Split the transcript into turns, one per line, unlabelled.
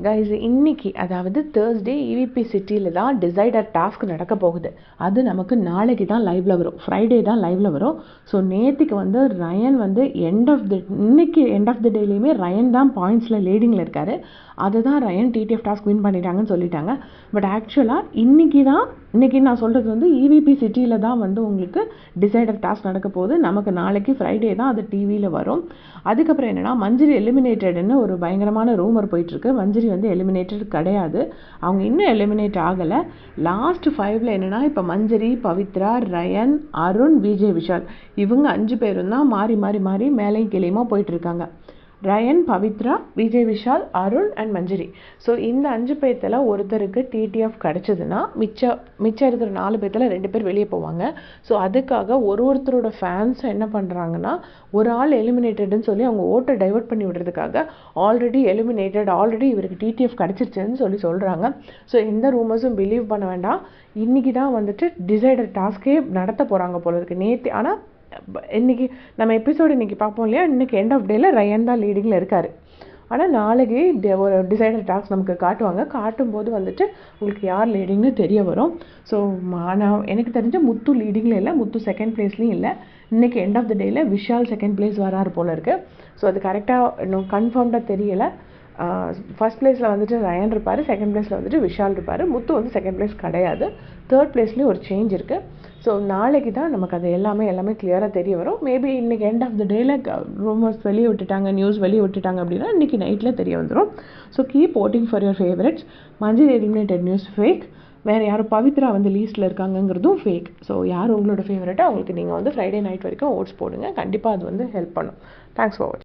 Guys இன்னைக்கு அதாவது Thursday EVP சிட்டியில் தான் டிசைடர் டாஸ்க் நடக்க போகுது. அது நமக்கு நாளைக்கு தான் லைவ்ல வரும், ஃப்ரைடே தான் லைவ்ல வரும். ஸோ நேற்றுக்கு வந்து ரயன் வந்து இன்னைக்கு எண்ட் ஆஃப் த டேலையுமே ரயன் தான் பாயிண்ட்ஸில் லீடிங்கில் இருக்காரு. அதை தான் ரயன் டிடிஎஃப் டாஸ்க் வின் பண்ணிட்டாங்கன்னு சொல்லிட்டாங்க. பட் ஆக்சுவலாக இன்னைக்கு நான் சொல்கிறது வந்து இவிபி சிட்டியில் தான் வந்து உங்களுக்கு டிசைடர் டாஸ்க் நடக்க போகுது. நமக்கு நாளைக்கு ஃப்ரைடே தான் அது டிவியில் வரும். அதுக்கப்புறம் என்னென்னா மஞ்சரி எலிமினேட்டட்னு ஒரு பயங்கரமான ரூமர் போயிட்டுருக்கு. மஞ்சரி வந்து எலிமினேட்டட் கிடையாது, அவங்க இன்னும் எலிமினேட் ஆகலை. லாஸ்ட் 5ல் என்னென்னா இப்போ மஞ்சரி, பவித்ரா, ரயன், அருண், விஜய் விஷால் இவங்க 5 பேரும் தான் மாறி மாறி மாறி மேலையும் கீழையுமா போயிட்டுருக்காங்க. Ryan, Pavithra, Vijay Vishal, Arun and Manjari. So இந்த 5 பேர்த்தில் ஒருத்தருக்கு டிடிஎஃப் கிடச்சிதுன்னா மிச்சம் இருக்கிற 4 பேர்த்தில் 2 பேர் வெளியே போவாங்க. ஸோ அதுக்காக ஒருத்தரோட ஃபேன்ஸ் என்ன பண்ணுறாங்கன்னா, ஒரு ஆள் எலிமினேட்டட்னு சொல்லி அவங்க ஓட்டை டைவர்ட் பண்ணி விடுறதுக்காக ஆல்ரெடி இவருக்கு டிடிஎஃப் கிடச்சிருச்சுன்னு சொல்கிறாங்க. ஸோ எந்த ரூமர்ஸும் பிலீவ் பண்ண வேண்டாம். இன்றைக்கி தான் வந்துட்டு டிசைடர் டாஸ்கே நடத்த போகிறாங்க போல இருக்குது. நேற்று ஆனால் இன்னைக்கு நம்ம எபிசோடு இன்னைக்கு பார்ப்போம் இல்லையா, இன்னைக்கு எண்ட் ஆஃப் டேல ரயன் தான் லீடிங்கில் இருக்காரு. ஆனால் நாளைக்கு ஒரு டிசைடர் டாஸ்க் நமக்கு காட்டும்போது வந்துட்டு உங்களுக்கு யார் லீடிங்னு தெரிய வரும். ஸோ நான் எனக்கு தெரிஞ்ச முத்து லீடிங்கில் இல்லை, முத்து செகண்ட் பிளேஸ்லையும் இல்லை. இன்னைக்கு எண்ட் ஆஃப் த டேல விஷால் செகண்ட் பிளேஸ் வராரு போல இருக்கு. ஸோ அது கரெக்டாக இன்னும் கன்ஃபார்ம்டாக தெரியலை. ஃபர்ஸ்ட் பிளேஸில் வந்துட்டு ரயன் இருப்பார், செகண்ட் பிளேஸில் வந்துட்டு விஷால் இருப்பார். முத்து வந்து செகண்ட் பிளேஸ் கிடையாது, தேர்ட் பிளேஸ்லேயும் ஒரு சேஞ்ச் இருக்குது. ஸோ நாளைக்கு தான் நமக்கு அது எல்லாமே கிளியராக தெரிய வரும். மேபி இன்றைக்கி எண்ட் ஆஃப் த டேல ரூமர்ஸ் வெளியே விட்டுட்டாங்க, நியூஸ் வெளியே விட்டுட்டாங்க அப்படின்னா இன்றைக்கி நைட்டில் தெரிய வந்துடும். So keep voting for your favourites. மஞ்சள் எலிமினேட்டட் நியூஸ் ஃபேக், வேறு யாரும் பவித்ரா வந்து லீஸ்ட்டில் இருக்காங்கங்கிறதும் ஃபேக். ஸோ யார் உங்களோட ஃபேவரட்டோ அவங்களுக்கு நீங்கள் வந்து ஃப்ரைடே நைட் வரைக்கும் ஓட்ஸ் போடுங்க. கண்டிப்பாக அது வந்து ஹெல்ப் பண்ணும். தேங்க்ஸ் ஃபார் வாட்சிங்.